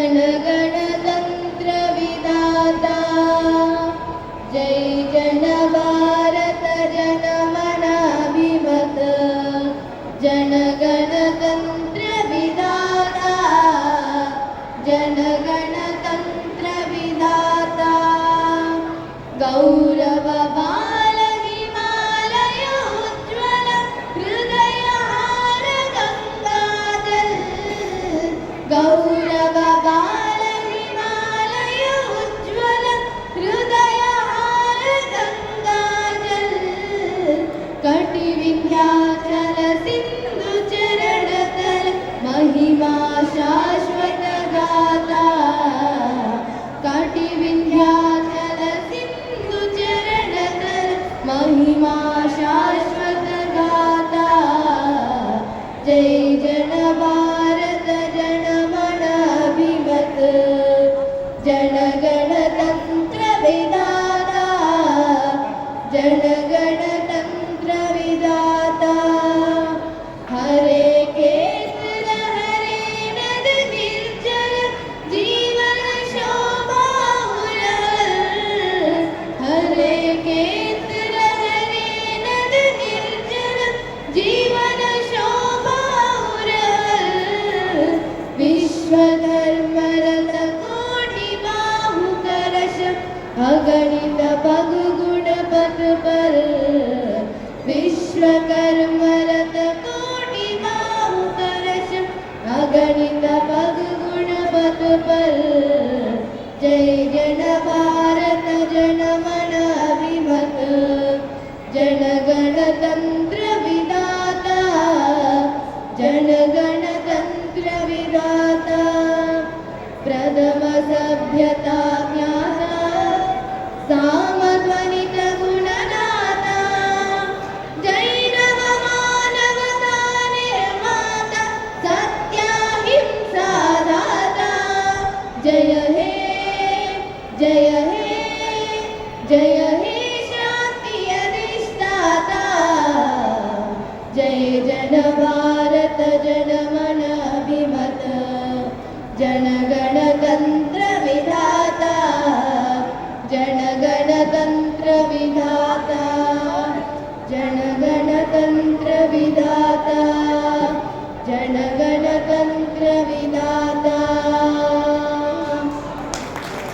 जनगणतन्त्र विधाता जय जन भारत जनमन अभिमत जनगणतन्त्र विधाता जनगणतन्त्र विधाता गौरव बाल हिमालय उज्ज्वल हृदयहार गंगाजल गौरव बाल हिमालय उज्ज्वल हृदयहार गंगाजल कटि विंध्याचल सिंधु चरण तल महिमा शाश्वत गाता कटि विंध्याचल सिंधु चरण तल महिमा शाश्वत गाता जय जन भारत जनमन अभिमत जनगणतन्त्र विधाता जनगणतन्त्र विधाता हरे केसर हरे नद निर्जर जीवन शोभा हरे केसर हरे नद निर्जर जीवन शोभा विश्वधर्मरत कोटि बाहुकरश अगणित भगुगुण पथ पर विश्वकर्मरत कोटि बाहुकरश अगणित भगुगुण पथ पर जय जन भारत जनमन अभिमत जनगणतन्त्र विधाता जनगणतन्त्र विधाता प्रथम सभ्यता ज्ञाता सामध्वनित गुणनाथा जैनव मानवता निर्माता सत्याहिंसा दाता जय हे जय हे जय हे शांति अधिष्ठाता जय जन भारत जनमन अभिमत जनगणतन्त्र विधाता जनगणतन्त्र विधाता।